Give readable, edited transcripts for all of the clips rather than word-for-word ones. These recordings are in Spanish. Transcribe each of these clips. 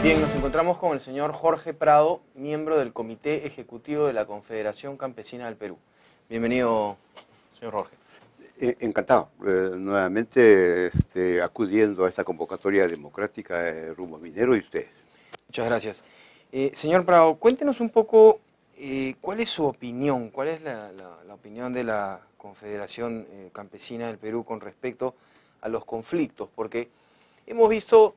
Bien, nos encontramos con el señor Jorge Prado, miembro del Comité Ejecutivo de la Confederación Campesina del Perú. Bienvenido, señor Jorge. Encantado, nuevamente acudiendo a esta convocatoria democrática de Rumbo Minero y ustedes. Muchas gracias. Señor Prado, cuéntenos un poco cuál es su opinión, cuál es la opinión de la Confederación Campesina del Perú con respecto a los conflictos, porque hemos visto,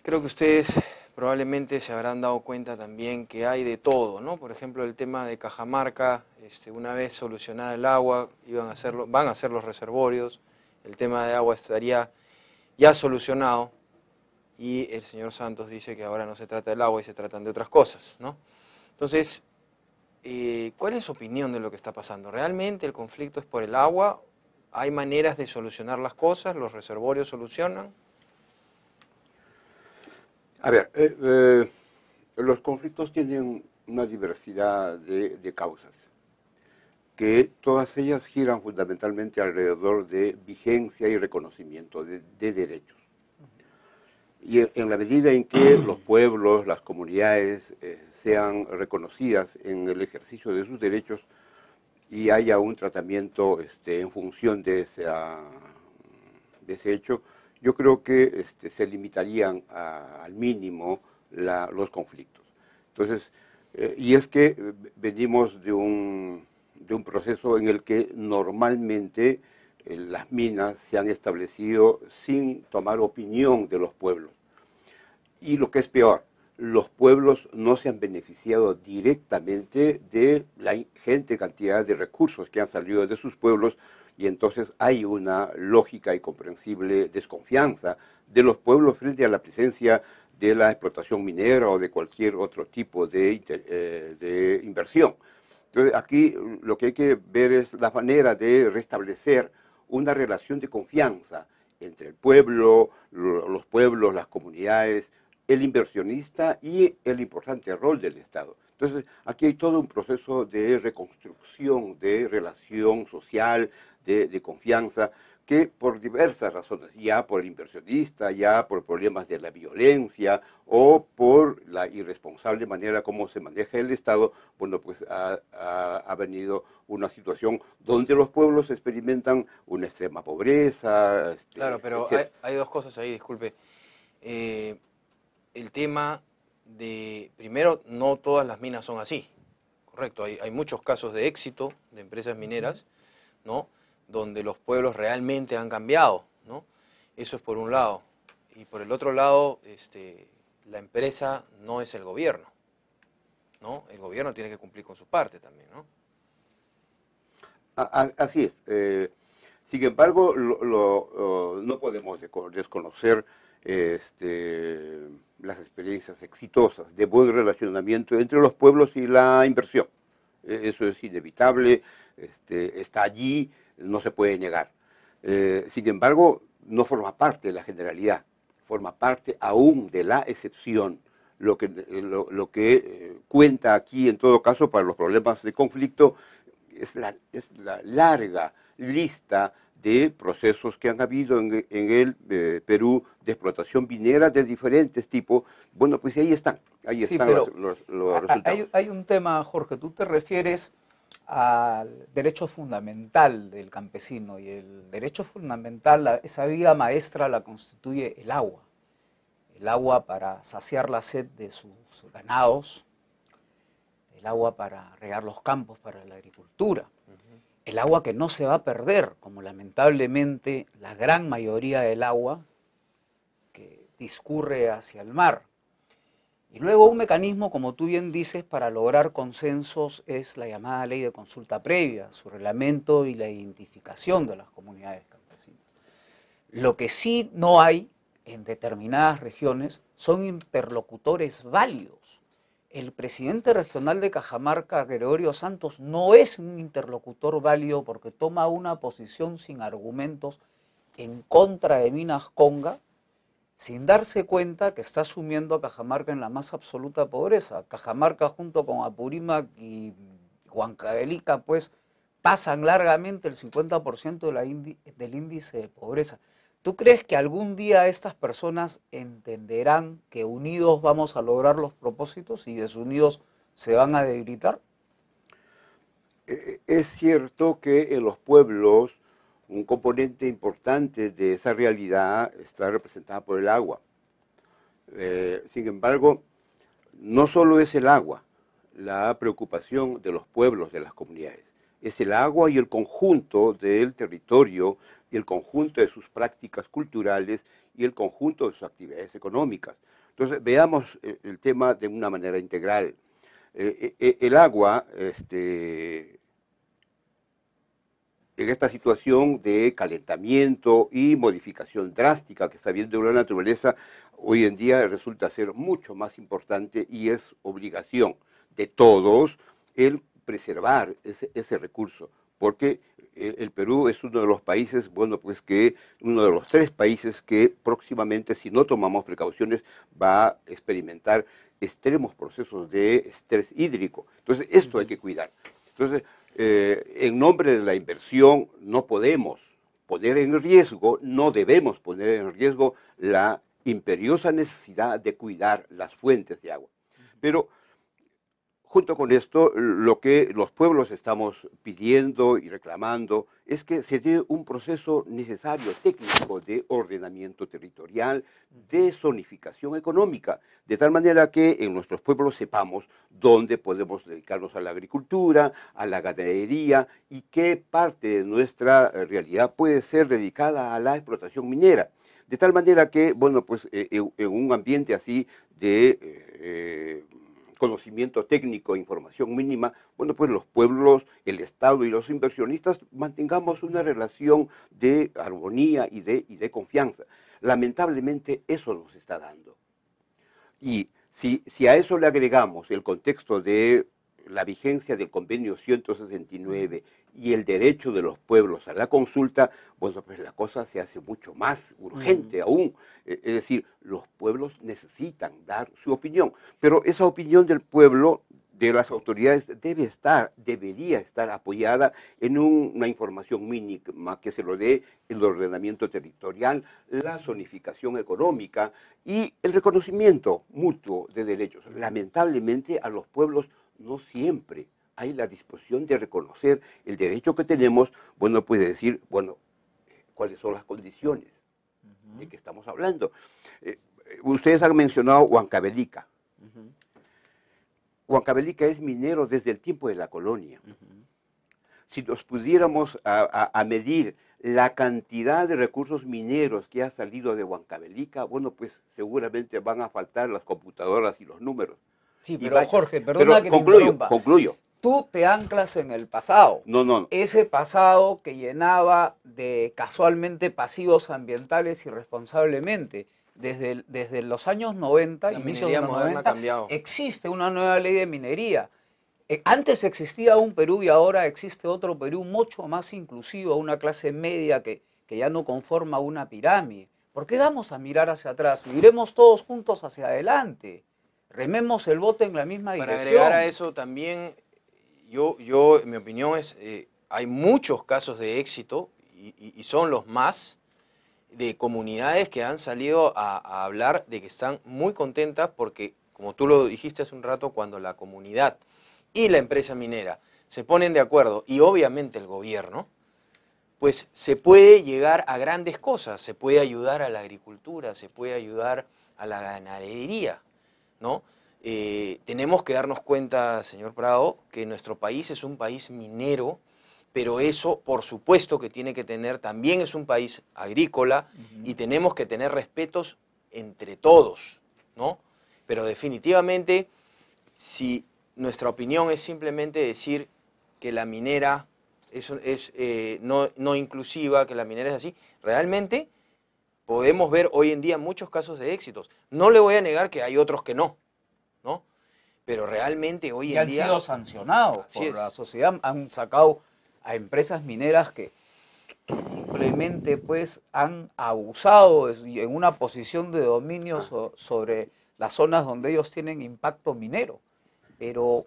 creo que ustedes probablemente se habrán dado cuenta también que hay de todo, ¿no? Por ejemplo, el tema de Cajamarca, una vez solucionada el agua, van a hacer los reservorios, el tema de agua estaría ya solucionado, y el señor Santos dice que ahora no se trata del agua y se tratan de otras cosas, ¿no? Entonces, ¿cuál es su opinión de lo que está pasando? ¿Realmente el conflicto es por el agua? ¿Hay maneras de solucionar las cosas? ¿Los reservorios solucionan? A ver, los conflictos tienen una diversidad de causas, que todas ellas giran fundamentalmente alrededor de vigencia y reconocimiento de derechos. Y en la medida en que los pueblos, las comunidades sean reconocidas en el ejercicio de sus derechos y haya un tratamiento en función de ese hecho, yo creo que se limitarían al mínimo los conflictos. Entonces, y es que venimos de un proceso en el que normalmente las minas se han establecido sin tomar opinión de los pueblos. Y lo que es peor, los pueblos no se han beneficiado directamente de la ingente cantidad de recursos que han salido de sus pueblos, y entonces hay una lógica y comprensible desconfianza de los pueblos frente a la presencia de la explotación minera o de cualquier otro tipo de inversión. Entonces aquí lo que hay que ver es la manera de restablecer una relación de confianza entre el pueblo, los pueblos, las comunidades, el inversionista y el importante rol del Estado. Entonces, aquí hay todo un proceso de reconstrucción de relación social, de confianza, que por diversas razones, ya por el inversionista, ya por problemas de la violencia o por la irresponsable manera como se maneja el Estado, bueno, pues ha venido una situación donde los pueblos experimentan una extrema pobreza. Claro, pero hay dos cosas ahí, disculpe. El tema de, primero, no todas las minas son así, correcto, hay muchos casos de éxito de empresas mineras, ¿no?, donde los pueblos realmente han cambiado, ¿no? Eso es por un lado. Y por el otro lado, la empresa no es el gobierno, ¿no? El gobierno tiene que cumplir con su parte también, ¿no? Así es. Sin embargo, no podemos desconocer las experiencias exitosas de buen relacionamiento entre los pueblos y la inversión. Eso es inevitable, está allí, no se puede negar. Sin embargo, no forma parte de la generalidad, forma parte aún de la excepción. Lo que cuenta aquí, en todo caso, para los problemas de conflicto, es la larga lista de procesos que han habido en el Perú de explotación minera de diferentes tipos. Bueno, pues ahí están Sí, pero los resultados. hay un tema, Jorge, tú te refieres al derecho fundamental del campesino, y el derecho fundamental, esa vida maestra la constituye el agua para saciar la sed de sus ganados, el agua para regar los campos, para la agricultura, el agua que no se va a perder, como lamentablemente la gran mayoría del agua que discurre hacia el mar. Y luego un mecanismo, como tú bien dices, para lograr consensos es la llamada ley de consulta previa, su reglamento y la identificación de las comunidades campesinas. Lo que sí no hay en determinadas regiones son interlocutores válidos. El presidente regional de Cajamarca, Gregorio Santos, no es un interlocutor válido porque toma una posición sin argumentos en contra de Minas Conga, sin darse cuenta que está sumiendo a Cajamarca en la más absoluta pobreza. Cajamarca, junto con Apurímac y Huancavelica, pues pasan largamente el 50% del índice de pobreza. ¿Tú crees que algún día estas personas entenderán que unidos vamos a lograr los propósitos y desunidos se van a debilitar? Es cierto que en los pueblos un componente importante de esa realidad está representada por el agua. Sin embargo, no solo es el agua la preocupación de los pueblos, de las comunidades. Es el agua y el conjunto del territorio y el conjunto de sus prácticas culturales y el conjunto de sus actividades económicas. Entonces, veamos el tema de una manera integral. El agua, en esta situación de calentamiento y modificación drástica que está habiendo en la naturaleza, hoy en día resulta ser mucho más importante y es obligación de todos el preservar ese recurso, porque el Perú es uno de los países, bueno, pues que uno de los 3 países que próximamente, si no tomamos precauciones, va a experimentar extremos procesos de estrés hídrico. Entonces, esto hay que cuidar. Entonces, en nombre de la inversión, no podemos poner en riesgo, no debemos poner en riesgo la imperiosa necesidad de cuidar las fuentes de agua. Pero junto con esto, lo que los pueblos estamos pidiendo y reclamando es que se dé un proceso necesario, técnico, de ordenamiento territorial, de zonificación económica, de tal manera que en nuestros pueblos sepamos dónde podemos dedicarnos a la agricultura, a la ganadería, y qué parte de nuestra realidad puede ser dedicada a la explotación minera. De tal manera que, bueno, pues en un ambiente así de conocimiento técnico, información mínima, bueno, pues los pueblos, el Estado y los inversionistas mantengamos una relación de armonía y de confianza. Lamentablemente eso nos está dando. Y si a eso le agregamos el contexto de la vigencia del convenio 169 y el derecho de los pueblos a la consulta, bueno, pues la cosa se hace mucho más urgente aún. Es decir, los pueblos necesitan dar su opinión, pero esa opinión del pueblo, de las autoridades, debería estar apoyada en una información mínima que se lo dé el ordenamiento territorial, la zonificación económica y el reconocimiento mutuo de derechos. Lamentablemente a los pueblos no siempre hay la disposición de reconocer el derecho que tenemos, bueno, puede decir, bueno, cuáles son las condiciones de que estamos hablando. Ustedes han mencionado Huancavelica. Huancavelica es minero desde el tiempo de la colonia. Si nos pudiéramos a medir la cantidad de recursos mineros que ha salido de Huancavelica, bueno, pues seguramente van a faltar las computadoras y los números. Sí, pero Jorge, perdona que te interrumpa. Concluyo. Tú te anclas en el pasado. No. Ese pasado que llenaba de casualmente pasivos ambientales irresponsablemente. Desde los años 90, inicios de los 90, existe una nueva ley de minería. Antes existía un Perú y ahora existe otro Perú mucho más inclusivo, una clase media que ya no conforma una pirámide. ¿Por qué vamos a mirar hacia atrás? Miremos todos juntos hacia adelante. Rememos el bote en la misma dirección. Para agregar a eso también, yo mi opinión es, hay muchos casos de éxito y son los más de comunidades que han salido a hablar de que están muy contentas porque, como tú lo dijiste hace un rato, cuando la comunidad y la empresa minera se ponen de acuerdo y obviamente el gobierno, pues se puede llegar a grandes cosas, se puede ayudar a la agricultura, se puede ayudar a la ganadería, ¿no? Tenemos que darnos cuenta, señor Prado, que nuestro país es un país minero, pero eso, por supuesto, que tiene que tener, también es un país agrícola y tenemos que tener respetos entre todos, ¿no? Pero definitivamente, si nuestra opinión es simplemente decir que la minera es no inclusiva, que la minera es así, realmente podemos ver hoy en día muchos casos de éxitos. No le voy a negar que hay otros que no, ¿no? Pero realmente hoy en día... han sido sancionados por la sociedad, han sacado a empresas mineras que simplemente pues han abusado en una posición de dominio sobre las zonas donde ellos tienen impacto minero. Pero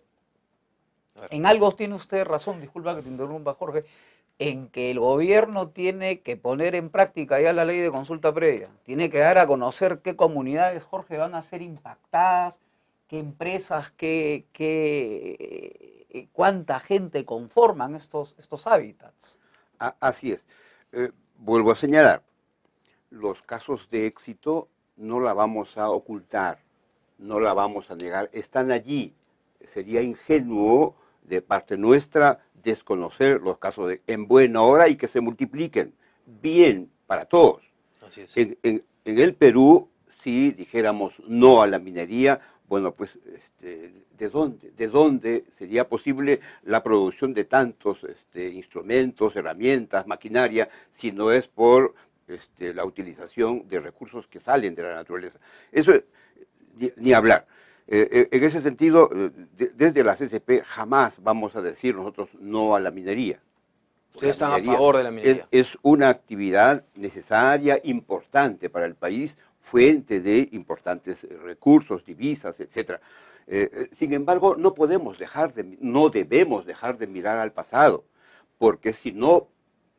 en algo tiene usted razón, disculpa que te interrumpa, Jorge, en que el gobierno tiene que poner en práctica ya la ley de consulta previa, tiene que dar a conocer qué comunidades, Jorge, van a ser impactadas, qué empresas, cuánta gente conforman estos hábitats. Así es. Vuelvo a señalar, los casos de éxito no la vamos a ocultar, no la vamos a negar, están allí. Sería ingenuo de parte nuestra desconocer los casos en buena hora y que se multipliquen bien para todos. Así es. En el Perú, si dijéramos no a la minería, bueno, pues, ¿de dónde sería posible la producción de tantos instrumentos, herramientas, maquinaria, si no es por la utilización de recursos que salen de la naturaleza? Eso, ni hablar. En ese sentido, desde la CCP jamás vamos a decir nosotros no a la minería. Ustedes están a favor de la minería. Es una actividad necesaria, importante para el país, fuente de importantes recursos, divisas, etc. Sin embargo, no debemos dejar de mirar al pasado, porque si no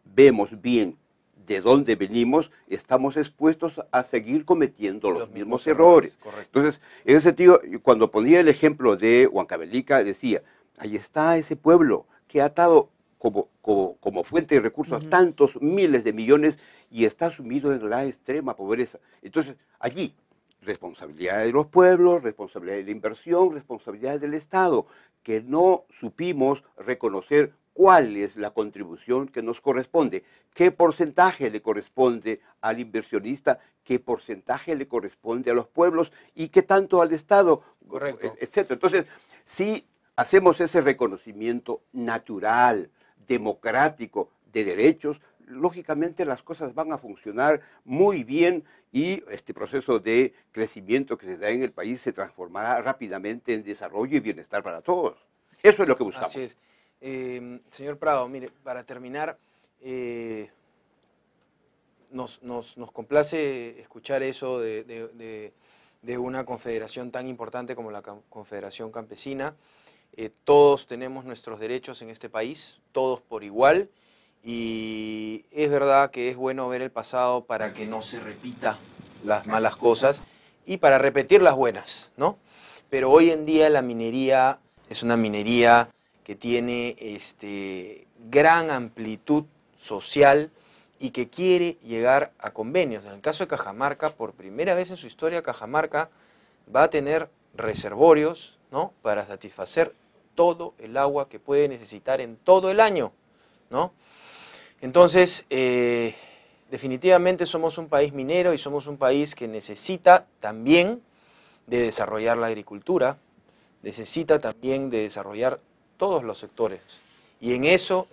vemos bien de dónde venimos, estamos expuestos a seguir cometiendo los mismos errores. Correcto. Entonces, en ese sentido, cuando ponía el ejemplo de Huancavelica, decía, ahí está ese pueblo que ha atado como fuente de recursos tantos miles de millones y está sumido en la extrema pobreza. Entonces, allí, responsabilidad de los pueblos, responsabilidad de la inversión, responsabilidad del Estado, que no supimos reconocer cuál es la contribución que nos corresponde, qué porcentaje le corresponde al inversionista, qué porcentaje le corresponde a los pueblos y qué tanto al Estado, Correcto. etc. Entonces, si hacemos ese reconocimiento natural, democrático, de derechos, lógicamente las cosas van a funcionar muy bien y este proceso de crecimiento que se da en el país se transformará rápidamente en desarrollo y bienestar para todos. Eso es lo que buscamos. Así es. Señor Prado, mire, para terminar, nos complace escuchar eso de una confederación tan importante como la Confederación Campesina. Todos tenemos nuestros derechos en este país, todos por igual, y es verdad que es bueno ver el pasado para que no se repita las malas cosas y para repetir las buenas, ¿no? Pero hoy en día la minería es una minería que tiene gran amplitud social y que quiere llegar a convenios. En el caso de Cajamarca, por primera vez en su historia, Cajamarca va a tener reservorios, ¿no?, para satisfacer todo el agua que puede necesitar en todo el año, ¿no? Entonces, definitivamente somos un país minero y somos un país que necesita también de desarrollar la agricultura, necesita también de desarrollar todos los sectores. Y en eso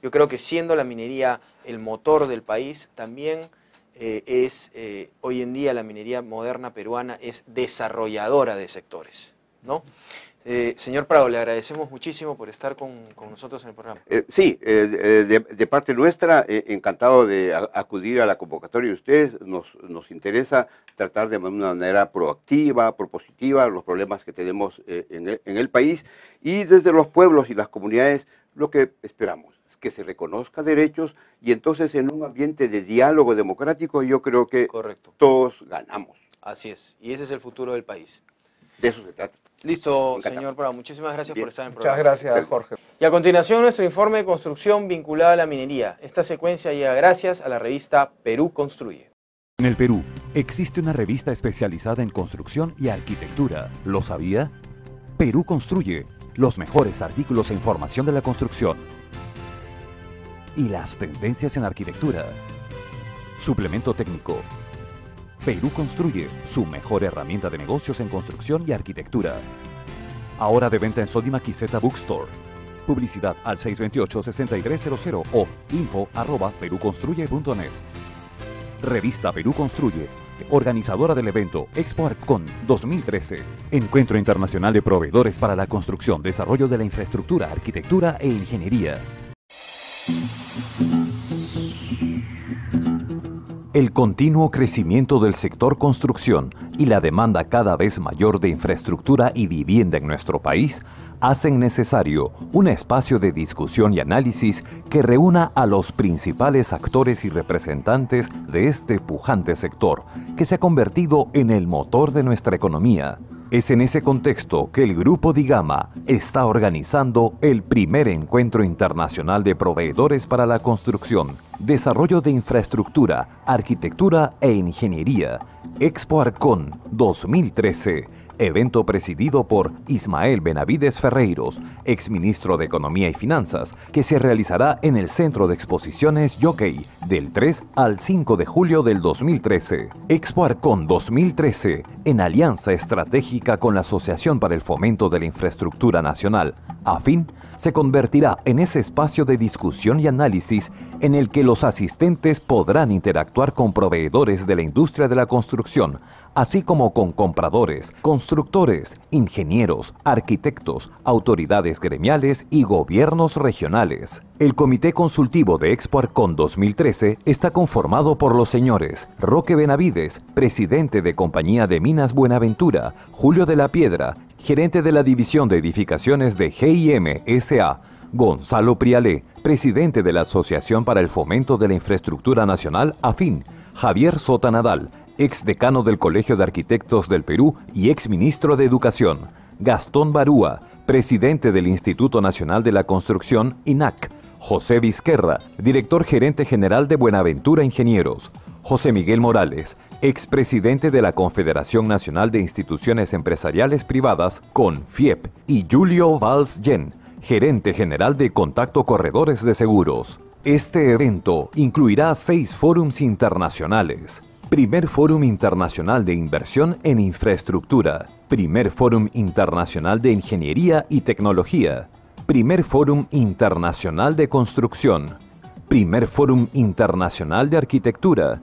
yo creo que siendo la minería el motor del país, también hoy en día la minería moderna peruana es desarrolladora de sectores, ¿no? Señor Prado, le agradecemos muchísimo por estar con nosotros en el programa. Sí, de parte nuestra, encantado de acudir a la convocatoria de ustedes. Nos interesa tratar de una manera proactiva, propositiva, los problemas que tenemos en el país y desde los pueblos y las comunidades lo que esperamos es que se reconozca derechos y entonces en un ambiente de diálogo democrático yo creo que Correcto. Todos ganamos. Así es, y ese es el futuro del país. De eso se trata. Listo, señor Prado. Muchísimas gracias por estar en el programa. Muchas gracias, Jorge. Y a continuación, nuestro informe de construcción vinculado a la minería. Esta secuencia llega gracias a la revista Perú Construye. En el Perú existe una revista especializada en construcción y arquitectura. ¿Lo sabía? Perú Construye, los mejores artículos e información de la construcción y las tendencias en arquitectura. Suplemento técnico. Perú Construye, su mejor herramienta de negocios en construcción y arquitectura. Ahora de venta en Sodimac y Z Bookstore. Publicidad al 628-6300 o info@peruconstruye.net. Revista Perú Construye, organizadora del evento Expo Arcon 2013. Encuentro internacional de proveedores para la construcción, desarrollo de la infraestructura, arquitectura e ingeniería. El continuo crecimiento del sector construcción, y la demanda cada vez mayor de infraestructura y vivienda en nuestro país hacen necesario un espacio de discusión y análisis que reúna a los principales actores y representantes de este pujante sector, que se ha convertido en el motor de nuestra economía. Es en ese contexto que el Grupo Digama está organizando el primer encuentro internacional de proveedores para la construcción, desarrollo de infraestructura, arquitectura e ingeniería, Expo Arcon 2013, evento presidido por Ismael Benavides Ferreiros, exministro de Economía y Finanzas, que se realizará en el Centro de Exposiciones Jockey del 3 al 5 de julio del 2013. Expo Arcon 2013, en alianza estratégica con la Asociación para el Fomento de la Infraestructura Nacional, AFIN, se convertirá en ese espacio de discusión y análisis en el que los asistentes podrán interactuar con proveedores de la industria de la construcción, así como con compradores, constructores, ingenieros, arquitectos, autoridades gremiales y gobiernos regionales. El Comité Consultivo de Expo Arcon 2013 está conformado por los señores Roque Benavides, presidente de Compañía de Minas Buenaventura, Julio de la Piedra, gerente de la División de Edificaciones de GIM S.A., Gonzalo Prialé, presidente de la Asociación para el Fomento de la Infraestructura Nacional, AFIN, Javier Sota Nadal, ex decano del Colegio de Arquitectos del Perú y ex ministro de Educación, Gastón Barúa, presidente del Instituto Nacional de la Construcción, INAC, José Vizquerra, director gerente general de Buenaventura Ingenieros, José Miguel Morales, expresidente de la Confederación Nacional de Instituciones Empresariales Privadas, CONFIEP, y Julio Valls Yen, gerente general de Contacto Corredores de Seguros. Este evento incluirá 6 fórums internacionales. Primer Fórum Internacional de Inversión en Infraestructura. Primer Fórum Internacional de Ingeniería y Tecnología. Primer Fórum Internacional de Construcción. Primer Fórum Internacional de Arquitectura.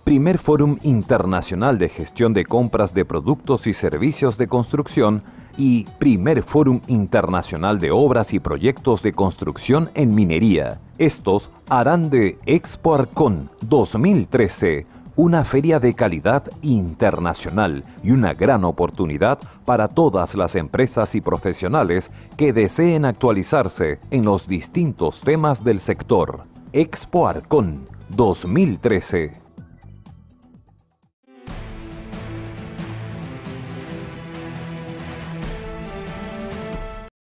Primer Fórum Internacional de Gestión de Compras de Productos y Servicios de Construcción y Primer Fórum Internacional de Obras y Proyectos de Construcción en Minería. Estos harán de Expo Arcon 2013 una feria de calidad internacional y una gran oportunidad para todas las empresas y profesionales que deseen actualizarse en los distintos temas del sector. Expo Arcon 2013.